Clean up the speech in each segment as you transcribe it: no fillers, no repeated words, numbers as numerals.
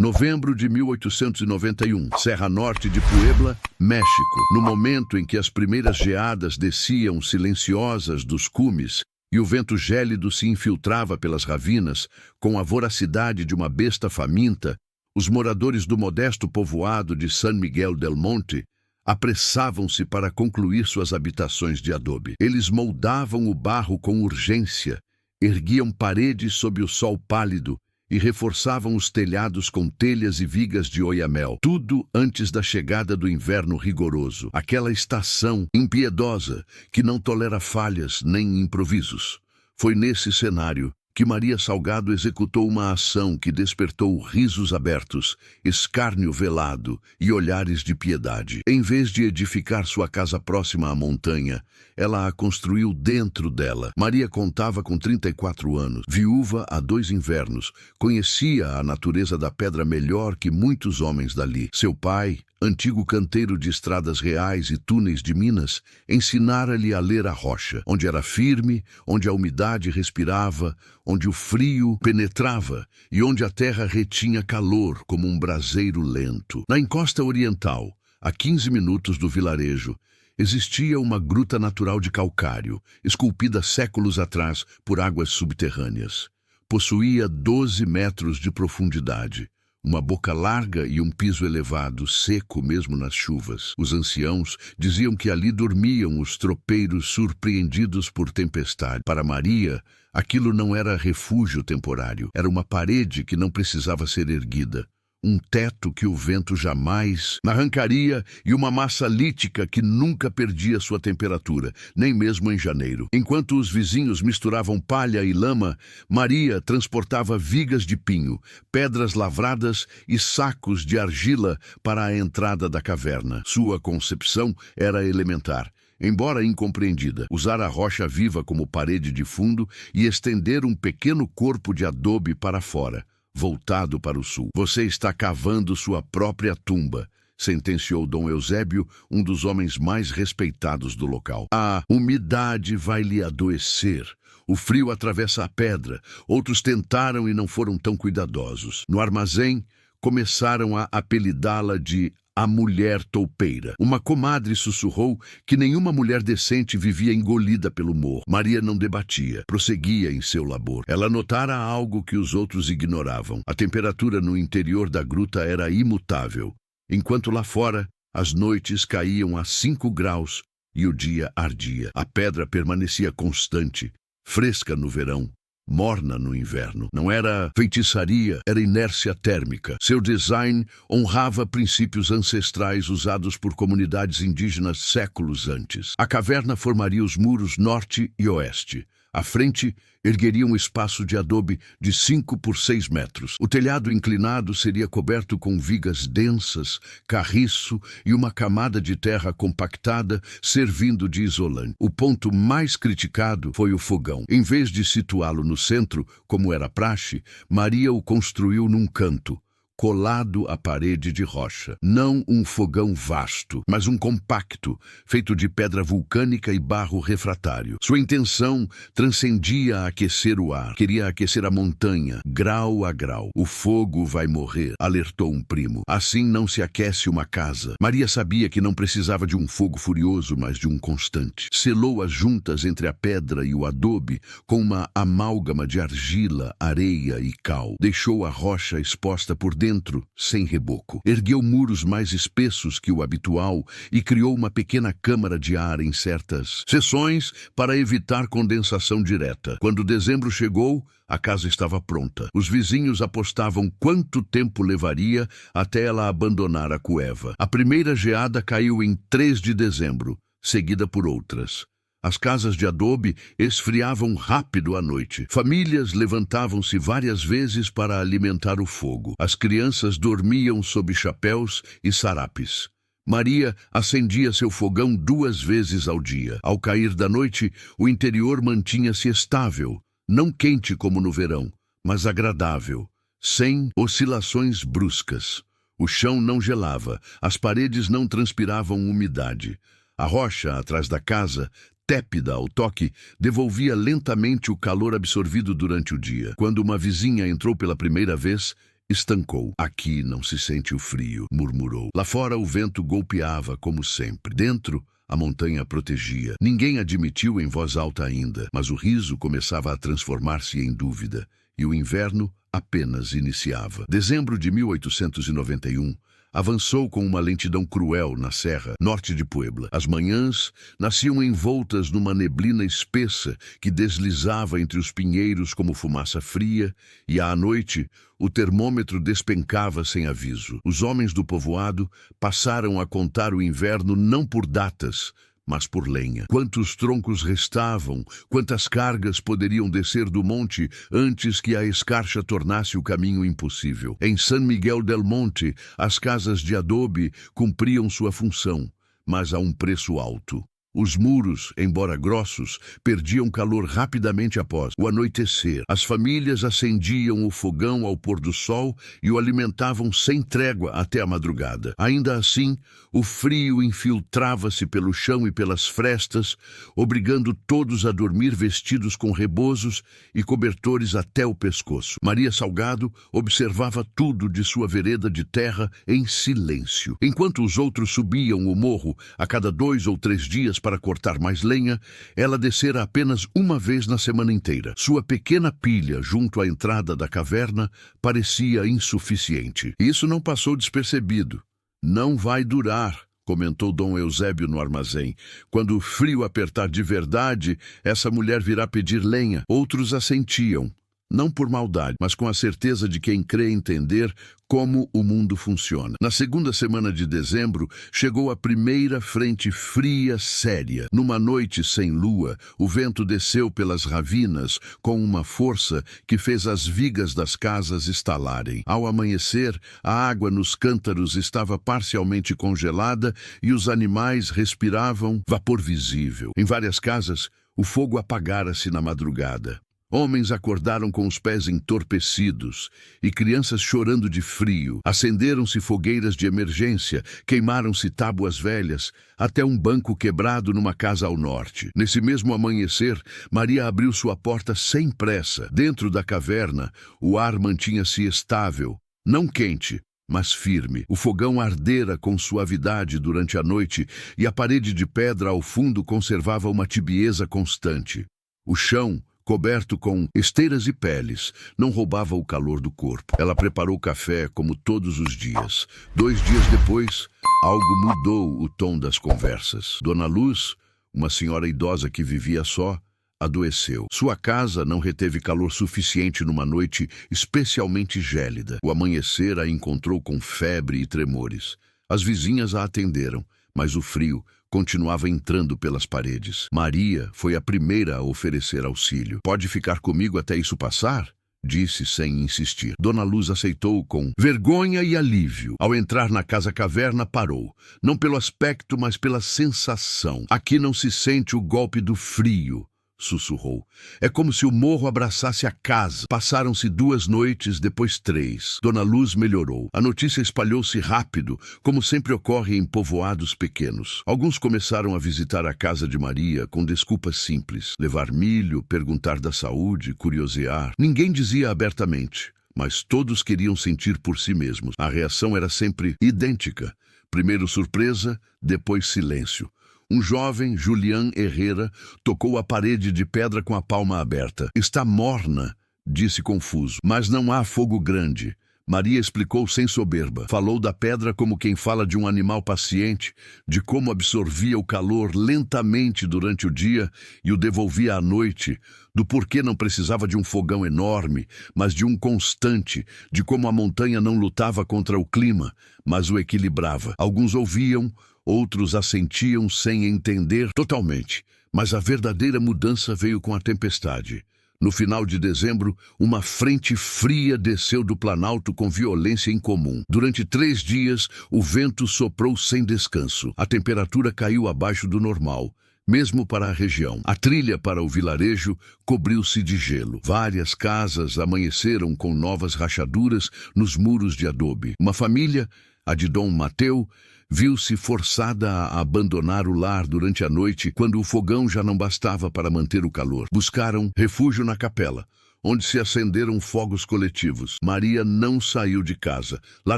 Novembro de 1891, Serra Norte de Puebla, México. No momento em que as primeiras geadas desciam silenciosas dos cumes e o vento gélido se infiltrava pelas ravinas com a voracidade de uma besta faminta, os moradores do modesto povoado de San Miguel del Monte apressavam-se para concluir suas habitações de adobe. Eles moldavam o barro com urgência, erguiam paredes sob o sol pálido e reforçavam os telhados com telhas e vigas de oiamel. Tudo antes da chegada do inverno rigoroso, aquela estação impiedosa que não tolera falhas nem improvisos. Foi nesse cenário que Maria Salgado executou uma ação que despertou risos abertos, escárnio velado e olhares de piedade. Em vez de edificar sua casa próxima à montanha, ela a construiu dentro dela. Maria contava com 34 anos, viúva há 2 invernos, conhecia a natureza da pedra melhor que muitos homens dali. Seu pai, antigo canteiro de estradas reais e túneis de Minas, ensinara-lhe a ler a rocha, onde era firme, onde a umidade respirava, onde o frio penetrava e onde a terra retinha calor como um braseiro lento. Na encosta oriental, a 15 minutos do vilarejo, existia uma gruta natural de calcário, esculpida séculos atrás por águas subterrâneas. Possuía 12 metros de profundidade, uma boca larga e um piso elevado, seco mesmo nas chuvas. Os anciãos diziam que ali dormiam os tropeiros surpreendidos por tempestade. Para Maria, aquilo não era refúgio temporário, era uma parede que não precisava ser erguida. Um teto que o vento jamais arrancaria e uma massa lítica que nunca perdia sua temperatura, nem mesmo em janeiro. Enquanto os vizinhos misturavam palha e lama, Maria transportava vigas de pinho, pedras lavradas e sacos de argila para a entrada da caverna. Sua concepção era elementar. Embora incompreendida, usar a rocha viva como parede de fundo e estender um pequeno corpo de adobe para fora, voltado para o sul. Você está cavando sua própria tumba, sentenciou Dom Eusébio, um dos homens mais respeitados do local. A umidade vai lhe adoecer. O frio atravessa a pedra. Outros tentaram e não foram tão cuidadosos. No armazém, começaram a apelidá-la de a mulher toupeira. Uma comadre sussurrou que nenhuma mulher decente vivia engolida pelo morro. Maria não debatia, prosseguia em seu labor. Ela notara algo que os outros ignoravam. A temperatura no interior da gruta era imutável, enquanto lá fora as noites caíam a 5 graus e o dia ardia. A pedra permanecia constante, fresca no verão, morna no inverno. Não era feitiçaria, era inércia térmica. Seu design honrava princípios ancestrais usados por comunidades indígenas séculos antes. A caverna formaria os muros norte e oeste. À frente, ergueria um espaço de adobe de 5 por 6 metros. O telhado inclinado seria coberto com vigas densas, carriço e uma camada de terra compactada servindo de isolante. O ponto mais criticado foi o fogão. Em vez de situá-lo no centro, como era praxe, Maria o construiu num canto, colado à parede de rocha. Não um fogão vasto, mas um compacto, feito de pedra vulcânica e barro refratário. Sua intenção transcendia aquecer o ar. Queria aquecer a montanha, grau a grau. O fogo vai morrer, alertou um primo. Assim não se aquece uma casa. Maria sabia que não precisava de um fogo furioso, mas de um constante. Selou as juntas entre a pedra e o adobe com uma amálgama de argila, areia e cal. Deixou a rocha exposta por dentro, sem reboco. Ergueu muros mais espessos que o habitual e criou uma pequena câmara de ar em certas seções para evitar condensação direta. Quando dezembro chegou, a casa estava pronta. Os vizinhos apostavam quanto tempo levaria até ela abandonar a cueva. A primeira geada caiu em 3 de dezembro, seguida por outras. As casas de adobe esfriavam rápido à noite. Famílias levantavam-se várias vezes para alimentar o fogo. As crianças dormiam sob chapéus e sarapes. Maria acendia seu fogão 2 vezes ao dia. Ao cair da noite, o interior mantinha-se estável, não quente como no verão, mas agradável, sem oscilações bruscas. O chão não gelava, as paredes não transpiravam umidade. A rocha atrás da casa, tépida ao toque, devolvia lentamente o calor absorvido durante o dia. Quando uma vizinha entrou pela primeira vez, Estancou. Aqui não se sente o frio, murmurou. Lá fora o vento golpeava como sempre. Dentro, a montanha protegia. Ninguém admitiu em voz alta ainda, mas o riso começava a transformar-se em dúvida, e o inverno apenas iniciava. Dezembro de 1891 avançou com uma lentidão cruel na serra norte de Puebla. As manhãs nasciam envoltas numa neblina espessa que deslizava entre os pinheiros como fumaça fria, e à noite o termômetro despencava sem aviso. Os homens do povoado passaram a contar o inverno não por datas, mas por lenha. Quantos troncos restavam, quantas cargas poderiam descer do monte antes que a escarcha tornasse o caminho impossível. Em San Miguel del Monte, as casas de adobe cumpriam sua função, mas a um preço alto. Os muros, embora grossos, perdiam calor rapidamente após o anoitecer. As famílias acendiam o fogão ao pôr do sol e o alimentavam sem trégua até a madrugada. Ainda assim, o frio infiltrava-se pelo chão e pelas frestas, obrigando todos a dormir vestidos com rebozos e cobertores até o pescoço. Maria Salgado observava tudo de sua vereda de terra em silêncio. Enquanto os outros subiam o morro a cada 2 ou 3 dias para cortar mais lenha, ela descera apenas uma vez na semana inteira. Sua pequena pilha junto à entrada da caverna parecia insuficiente. Isso não passou despercebido. Não vai durar, comentou Dom Eusébio no armazém. Quando o frio apertar de verdade, essa mulher virá pedir lenha. Outros assentiam. Não por maldade, mas com a certeza de quem crê entender como o mundo funciona. Na segunda semana de dezembro, chegou a primeira frente fria séria. Numa noite sem lua, o vento desceu pelas ravinas com uma força que fez as vigas das casas estalarem. Ao amanhecer, a água nos cântaros estava parcialmente congelada e os animais respiravam vapor visível. Em várias casas, o fogo apagara-se na madrugada. Homens acordaram com os pés entorpecidos e crianças chorando de frio. Acenderam-se fogueiras de emergência, queimaram-se tábuas velhas, até um banco quebrado numa casa ao norte. Nesse mesmo amanhecer, Maria abriu sua porta sem pressa. Dentro da caverna, o ar mantinha-se estável, não quente, mas firme. O fogão ardera com suavidade durante a noite e a parede de pedra ao fundo conservava uma tibieza constante. O chão, coberto com esteiras e peles, não roubava o calor do corpo. Ela preparou café como todos os dias. 2 dias depois, algo mudou o tom das conversas. Dona Luz, uma senhora idosa que vivia só, adoeceu. Sua casa não reteve calor suficiente numa noite especialmente gélida. O amanhecer a encontrou com febre e tremores. As vizinhas a atenderam, mas o frio continuava entrando pelas paredes. Maria foi a primeira a oferecer auxílio. "Pode ficar comigo até isso passar?" disse sem insistir. Dona Luz aceitou com vergonha e alívio. Ao entrar na casa-caverna, parou. Não pelo aspecto, mas pela sensação. "Aqui não se sente o golpe do frio", sussurrou. "É como se o morro abraçasse a casa." Passaram-se 2 noites, depois 3. Dona Luz melhorou. A notícia espalhou-se rápido, como sempre ocorre em povoados pequenos. Alguns começaram a visitar a casa de Maria com desculpas simples. Levar milho, perguntar da saúde, curiosear. Ninguém dizia abertamente, mas todos queriam sentir por si mesmos. A reação era sempre idêntica. Primeiro surpresa, depois silêncio. Um jovem, Julián Herrera, tocou a parede de pedra com a palma aberta. "Está morna", disse confuso. "Mas não há fogo grande." Maria explicou sem soberba. Falou da pedra como quem fala de um animal paciente, de como absorvia o calor lentamente durante o dia e o devolvia à noite, do porquê não precisava de um fogão enorme, mas de um constante, de como a montanha não lutava contra o clima, mas o equilibrava. Alguns ouviam, outros assentiam sem entender totalmente, mas a verdadeira mudança veio com a tempestade. No final de dezembro, uma frente fria desceu do Planalto com violência incomum. Durante 3 dias, o vento soprou sem descanso. A temperatura caiu abaixo do normal, mesmo para a região. A trilha para o vilarejo cobriu-se de gelo. Várias casas amanheceram com novas rachaduras nos muros de adobe. Uma família, a de Dom Mateu, viu-se forçada a abandonar o lar durante a noite, quando o fogão já não bastava para manter o calor. Buscaram refúgio na capela, onde se acenderam fogos coletivos. Maria não saiu de casa. Lá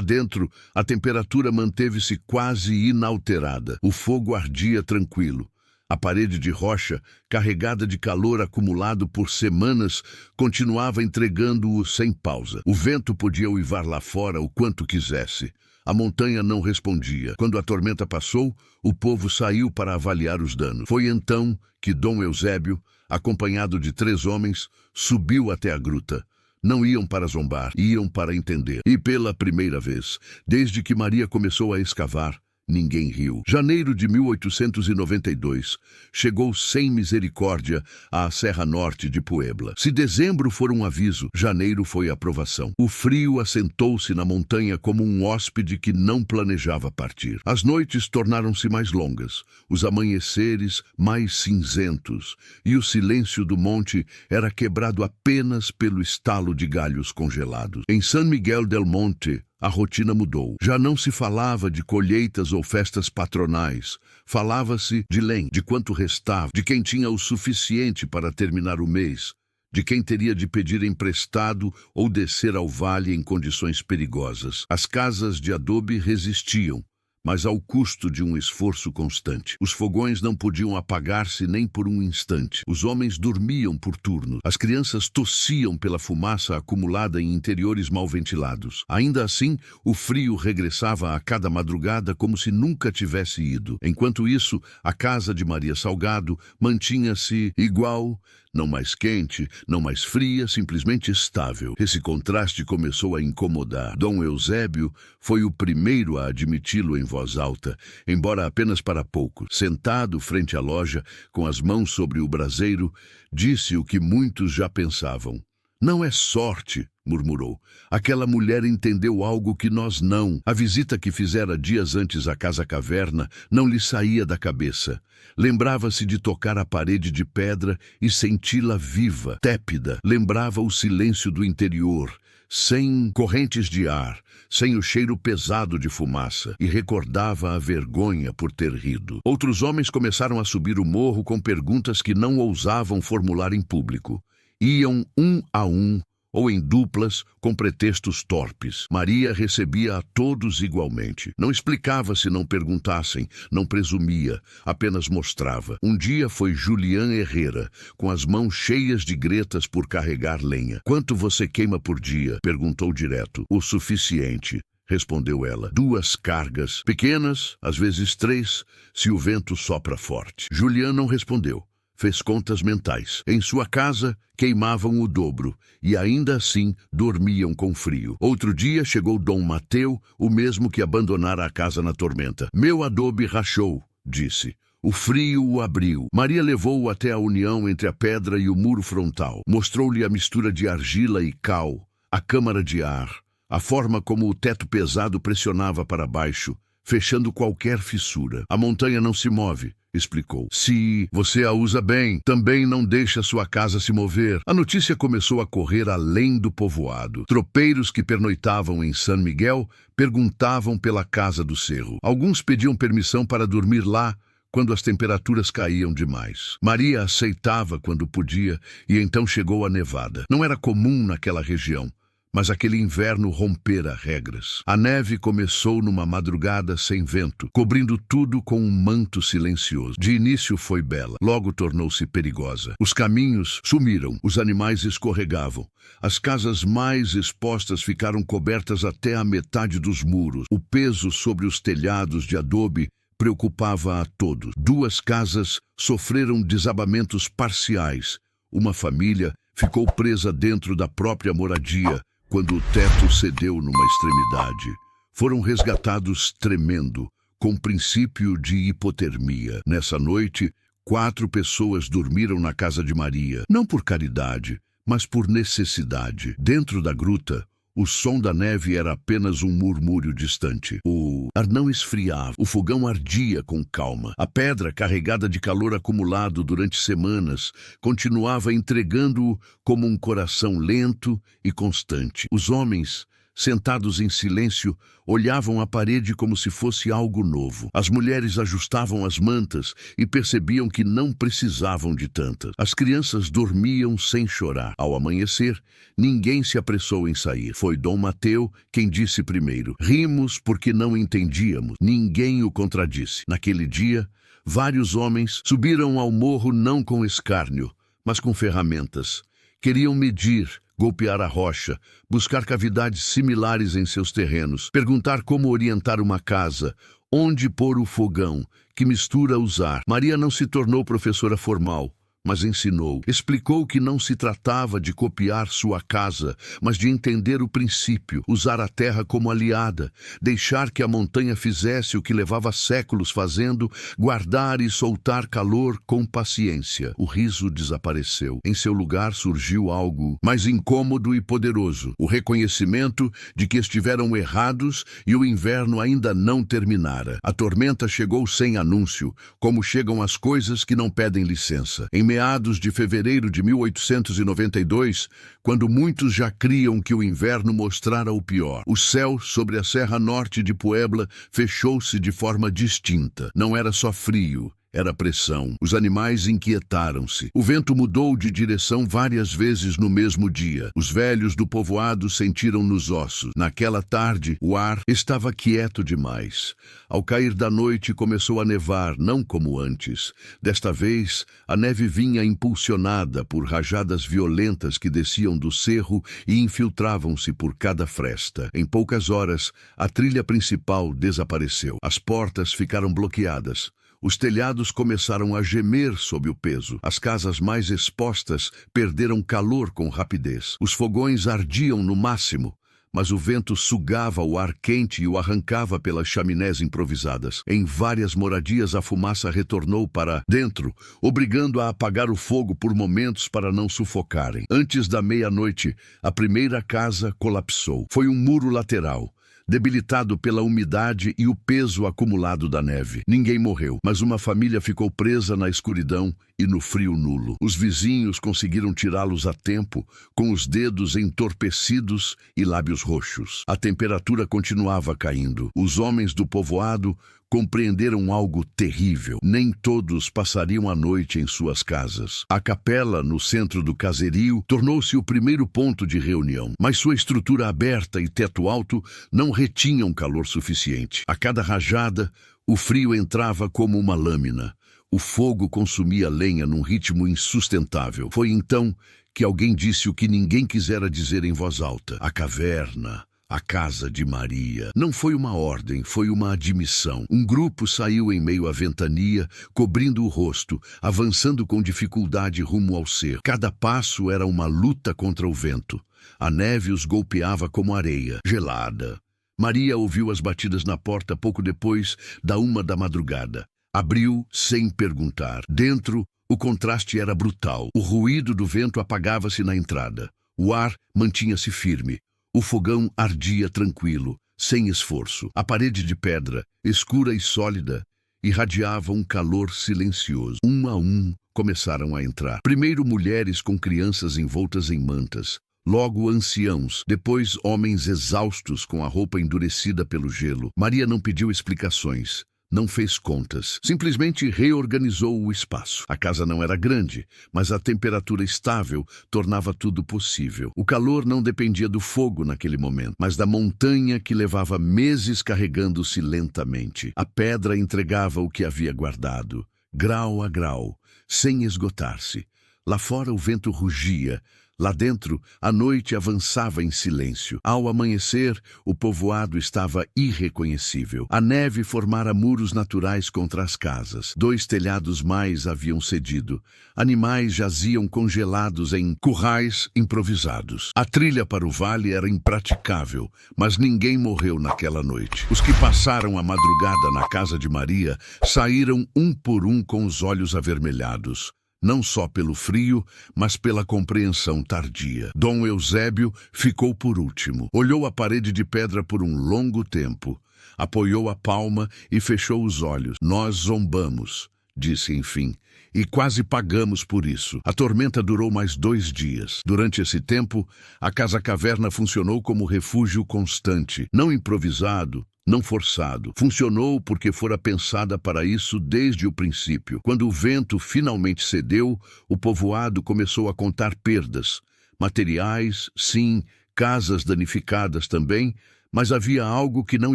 dentro, a temperatura manteve-se quase inalterada. O fogo ardia tranquilo. A parede de rocha, carregada de calor acumulado por semanas, continuava entregando-o sem pausa. O vento podia uivar lá fora o quanto quisesse. A montanha não respondia. Quando a tormenta passou, o povo saiu para avaliar os danos. Foi então que Dom Eusébio, acompanhado de 3 homens, subiu até a gruta. Não iam para zombar, iam para entender. E pela primeira vez, desde que Maria começou a escavar, ninguém riu. Janeiro de 1892 chegou sem misericórdia à Serra Norte de Puebla. Se dezembro for um aviso, janeiro foi aprovação. O frio assentou-se na montanha como um hóspede que não planejava partir. As noites tornaram-se mais longas, os amanheceres mais cinzentos, e o silêncio do monte era quebrado apenas pelo estalo de galhos congelados. Em San Miguel del Monte, a rotina mudou. Já não se falava de colheitas ou festas patronais. Falava-se de lenha, de quanto restava, de quem tinha o suficiente para terminar o mês, de quem teria de pedir emprestado ou descer ao vale em condições perigosas. As casas de adobe resistiam, mas ao custo de um esforço constante. Os fogões não podiam apagar-se nem por um instante. Os homens dormiam por turno. As crianças tossiam pela fumaça acumulada em interiores mal ventilados. Ainda assim, o frio regressava a cada madrugada como se nunca tivesse ido. Enquanto isso, a casa de Maria Salgado mantinha-se igual, não mais quente, não mais fria, simplesmente estável. Esse contraste começou a incomodar. Dom Eusébio foi o primeiro a admiti-lo em voz alta, embora apenas para poucos. Sentado frente à loja, com as mãos sobre o braseiro, disse o que muitos já pensavam. "Não é sorte", murmurou. "Aquela mulher entendeu algo que nós não. A visita que fizera dias antes à casa-caverna não lhe saía da cabeça. Lembrava-se de tocar a parede de pedra e senti-la viva, tépida. Lembrava o silêncio do interior, sem correntes de ar, sem o cheiro pesado de fumaça, e recordava a vergonha por ter rido." Outros homens começaram a subir o morro com perguntas que não ousavam formular em público. Iam um a um, ou em duplas, com pretextos torpes. Maria recebia a todos igualmente. Não explicava se não perguntassem, não presumia, apenas mostrava. Um dia foi Julián Herrera, com as mãos cheias de gretas por carregar lenha. "Quanto você queima por dia?" perguntou direto. "O suficiente", respondeu ela. "2 cargas, pequenas, às vezes 3, se o vento sopra forte." Julián não respondeu. Fez contas mentais. Em sua casa, queimavam o dobro, e ainda assim dormiam com frio. Outro dia chegou Dom Mateu, o mesmo que abandonara a casa na tormenta. "Meu adobe rachou", disse. O frio o abriu. Maria levou-o até a união entre a pedra e o muro frontal. Mostrou-lhe a mistura de argila e cal, a câmara de ar, a forma como o teto pesado pressionava para baixo, fechando qualquer fissura. "A montanha não se move", explicou. "Se você a usa bem, também não deixa sua casa se mover." A notícia começou a correr além do povoado. Tropeiros que pernoitavam em San Miguel perguntavam pela casa do cerro. Alguns pediam permissão para dormir lá quando as temperaturas caíam demais. Maria aceitava quando podia, e então chegou a nevada. Não era comum naquela região, mas aquele inverno rompera regras. A neve começou numa madrugada sem vento, cobrindo tudo com um manto silencioso. De início foi bela, logo tornou-se perigosa. Os caminhos sumiram, os animais escorregavam. As casas mais expostas ficaram cobertas até a metade dos muros. O peso sobre os telhados de adobe preocupava a todos. 2 casas sofreram desabamentos parciais. Uma família ficou presa dentro da própria moradia, quando o teto cedeu numa extremidade. Foram resgatados tremendo, com princípio de hipotermia. Nessa noite, 4 pessoas dormiram na casa de Maria, não por caridade, mas por necessidade. Dentro da gruta, o som da neve era apenas um murmúrio distante. O ar não esfriava, o fogão ardia com calma. A pedra, carregada de calor acumulado durante semanas, continuava entregando-o como um coração lento e constante. Os homens sentados em silêncio, olhavam a parede como se fosse algo novo. As mulheres ajustavam as mantas e percebiam que não precisavam de tantas. As crianças dormiam sem chorar. Ao amanhecer, ninguém se apressou em sair. Foi Dom Mateu quem disse primeiro. Rimos porque não entendíamos. Ninguém o contradisse. Naquele dia, vários homens subiram ao morro não com escárnio, mas com ferramentas. Queriam medir, golpear a rocha, buscar cavidades similares em seus terrenos, perguntar como orientar uma casa, onde pôr o fogão, que mistura usar. Maria não se tornou professora formal, mas ensinou. Explicou que não se tratava de copiar sua casa, mas de entender o princípio, usar a terra como aliada, deixar que a montanha fizesse o que levava séculos fazendo, guardar e soltar calor com paciência. O riso desapareceu. Em seu lugar surgiu algo mais incômodo e poderoso, o reconhecimento de que estiveram errados e o inverno ainda não terminara. A tormenta chegou sem anúncio, como chegam as coisas que não pedem licença. Em meados de fevereiro de 1892, quando muitos já criam que o inverno mostrara o pior, o céu sobre a Serra Norte de Puebla fechou-se de forma distinta. Não era só frio, era pressão. Os animais inquietaram-se. O vento mudou de direção várias vezes no mesmo dia. Os velhos do povoado sentiram nos ossos. Naquela tarde, o ar estava quieto demais. Ao cair da noite, começou a nevar, não como antes. Desta vez, a neve vinha impulsionada por rajadas violentas que desciam do cerro e infiltravam-se por cada fresta. Em poucas horas, a trilha principal desapareceu. As portas ficaram bloqueadas. Os telhados começaram a gemer sob o peso. As casas mais expostas perderam calor com rapidez. Os fogões ardiam no máximo, mas o vento sugava o ar quente e o arrancava pelas chaminés improvisadas. Em várias moradias a fumaça retornou para dentro, obrigando a apagar o fogo por momentos para não sufocarem. Antes da meia-noite, a primeira casa colapsou. Foi um muro lateral, debilitado pela umidade e o peso acumulado da neve. Ninguém morreu, mas uma família ficou presa na escuridão e no frio nulo. Os vizinhos conseguiram tirá-los a tempo, com os dedos entorpecidos e lábios roxos. A temperatura continuava caindo. Os homens do povoado compreenderam algo terrível. Nem todos passariam a noite em suas casas. A capela, no centro do caserio, tornou-se o primeiro ponto de reunião, mas sua estrutura aberta e teto alto não retinham calor suficiente. A cada rajada, o frio entrava como uma lâmina. O fogo consumia lenha num ritmo insustentável. Foi então que alguém disse o que ninguém quisera dizer em voz alta: a caverna. A casa de Maria. Não foi uma ordem, foi uma admissão. Um grupo saiu em meio à ventania, cobrindo o rosto, avançando com dificuldade rumo ao cerro. Cada passo era uma luta contra o vento. A neve os golpeava como areia, gelada. Maria ouviu as batidas na porta pouco depois da 1 da madrugada. Abriu sem perguntar. Dentro, o contraste era brutal. O ruído do vento apagava-se na entrada. O ar mantinha-se firme. O fogão ardia tranquilo, sem esforço. A parede de pedra, escura e sólida, irradiava um calor silencioso. Um a um, começaram a entrar. Primeiro mulheres com crianças envoltas em mantas. Logo anciãos, depois homens exaustos com a roupa endurecida pelo gelo. Maria não pediu explicações. Não fez contas, simplesmente reorganizou o espaço. A casa não era grande, mas a temperatura estável tornava tudo possível. O calor não dependia do fogo naquele momento, mas da montanha que levava meses carregando-se lentamente. A pedra entregava o que havia guardado, grau a grau, sem esgotar-se. Lá fora o vento rugia. Lá dentro, a noite avançava em silêncio. Ao amanhecer, o povoado estava irreconhecível. A neve formara muros naturais contra as casas. 2 telhados mais haviam cedido. Animais jaziam congelados em currais improvisados. A trilha para o vale era impraticável, mas ninguém morreu naquela noite. Os que passaram a madrugada na casa de Maria saíram um por um com os olhos avermelhados. Não só pelo frio, mas pela compreensão tardia. Dom Eusébio ficou por último. Olhou a parede de pedra por um longo tempo. Apoiou a palma e fechou os olhos. Nós zombamos, disse enfim. E quase pagamos por isso. A tormenta durou mais 2 dias. Durante esse tempo, a casa-caverna funcionou como refúgio constante, não improvisado, não forçado. Funcionou porque fora pensada para isso desde o princípio. Quando o vento finalmente cedeu, o povoado começou a contar perdas. Materiais, sim, casas danificadas também, mas havia algo que não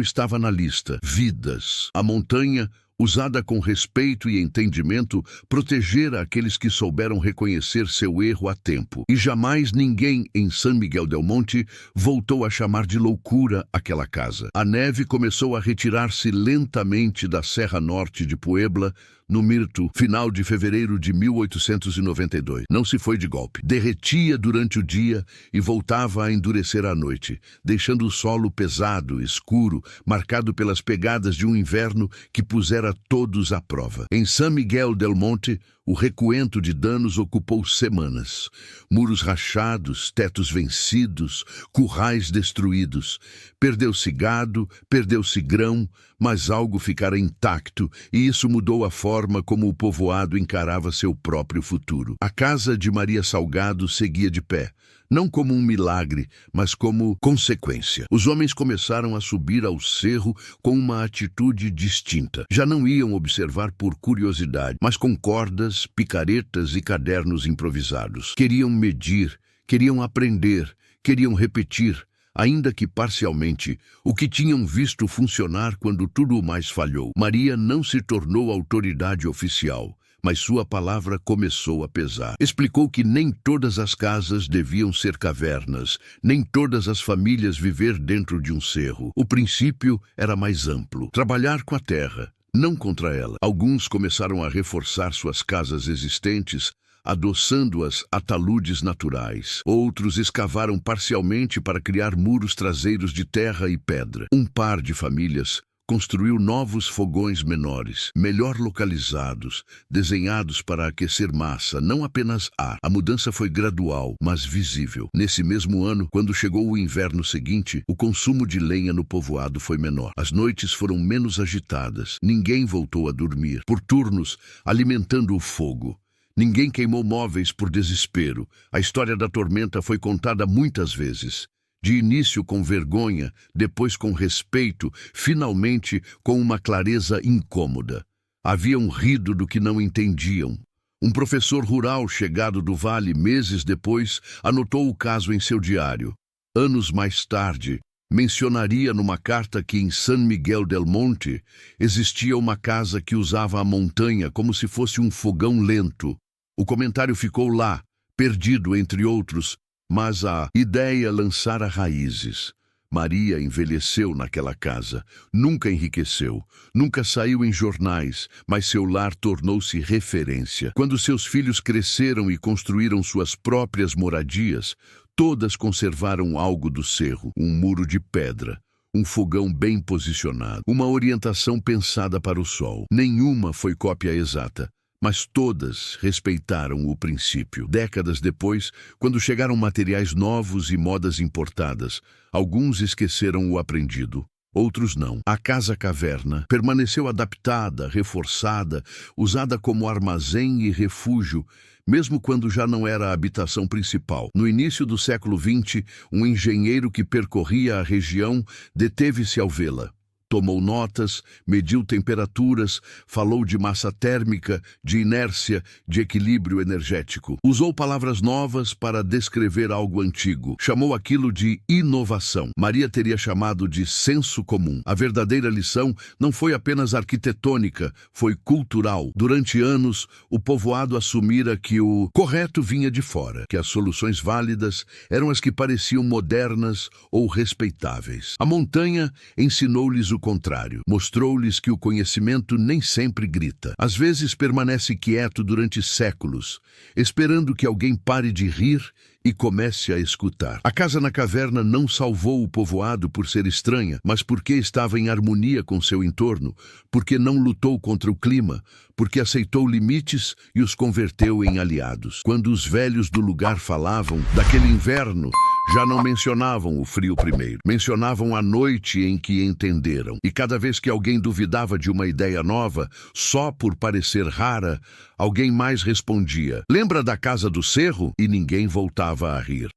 estava na lista: vidas. A montanha, usada com respeito e entendimento, protegera aqueles que souberam reconhecer seu erro a tempo. E jamais ninguém em San Miguel del Monte voltou a chamar de loucura aquela casa. A neve começou a retirar-se lentamente da Serra Norte de Puebla, no Mirto, final de fevereiro de 1892. Não se foi de golpe. Derretia durante o dia e voltava a endurecer à noite, deixando o solo pesado, escuro, marcado pelas pegadas de um inverno que pusera todos à prova. Em San Miguel del Monte, o recuento de danos ocupou semanas. Muros rachados, tetos vencidos, currais destruídos. Perdeu-se gado, perdeu-se grão, mas algo ficara intacto, e isso mudou a forma como o povoado encarava seu próprio futuro. A casa de Maria Salgado seguia de pé, não como um milagre, mas como consequência. Os homens começaram a subir ao cerro com uma atitude distinta. Já não iam observar por curiosidade, mas com cordas, picaretas e cadernos improvisados. Queriam medir, queriam aprender, queriam repetir, ainda que parcialmente, o que tinham visto funcionar quando tudo mais falhou. Maria não se tornou autoridade oficial, mas sua palavra começou a pesar. Explicou que nem todas as casas deviam ser cavernas, nem todas as famílias viver dentro de um cerro. O princípio era mais amplo: trabalhar com a terra, não contra ela. Alguns começaram a reforçar suas casas existentes, adoçando-as a taludes naturais. Outros escavaram parcialmente para criar muros traseiros de terra e pedra. Um par de famílias construiu novos fogões menores, melhor localizados, desenhados para aquecer massa, não apenas ar. A mudança foi gradual, mas visível. Nesse mesmo ano, quando chegou o inverno seguinte, o consumo de lenha no povoado foi menor. As noites foram menos agitadas. Ninguém voltou a dormir, por turnos, alimentando o fogo. Ninguém queimou móveis por desespero. A história da tormenta foi contada muitas vezes. De início com vergonha, depois com respeito, finalmente com uma clareza incômoda. Haviam rido do que não entendiam. Um professor rural chegado do vale meses depois anotou o caso em seu diário. Anos mais tarde, mencionaria numa carta que em San Miguel del Monte existia uma casa que usava a montanha como se fosse um fogão lento. O comentário ficou lá, perdido entre outros, mas a ideia lançara raízes. Maria envelheceu naquela casa, nunca enriqueceu, nunca saiu em jornais, mas seu lar tornou-se referência. Quando seus filhos cresceram e construíram suas próprias moradias, todas conservaram algo do cerro: um muro de pedra, um fogão bem posicionado, uma orientação pensada para o sol. Nenhuma foi cópia exata, mas todas respeitaram o princípio. Décadas depois, quando chegaram materiais novos e modas importadas, alguns esqueceram o aprendido, outros não. A casa-caverna permaneceu adaptada, reforçada, usada como armazém e refúgio, mesmo quando já não era a habitação principal. No início do século XX, um engenheiro que percorria a região deteve-se ao vê-la. Tomou notas, mediu temperaturas, falou de massa térmica, de inércia, de equilíbrio energético. Usou palavras novas para descrever algo antigo. Chamou aquilo de inovação. Maria teria chamado de senso comum. A verdadeira lição não foi apenas arquitetônica, foi cultural. Durante anos, o povoado assumira que o correto vinha de fora, que as soluções válidas eram as que pareciam modernas ou respeitáveis. A montanha ensinou-lhes o contrário. Mostrou-lhes que o conhecimento nem sempre grita. Às vezes permanece quieto durante séculos, esperando que alguém pare de rir e comece a escutar. A casa na caverna não salvou o povoado por ser estranha, mas porque estava em harmonia com seu entorno, porque não lutou contra o clima, porque aceitou limites e os converteu em aliados. Quando os velhos do lugar falavam daquele inverno, Já não mencionavam o frio primeiro, mencionavam a noite em que entenderam. E cada vez que alguém duvidava de uma ideia nova, só por parecer rara, alguém mais respondia: "Lembra da casa do cerro?" E ninguém voltava a rir.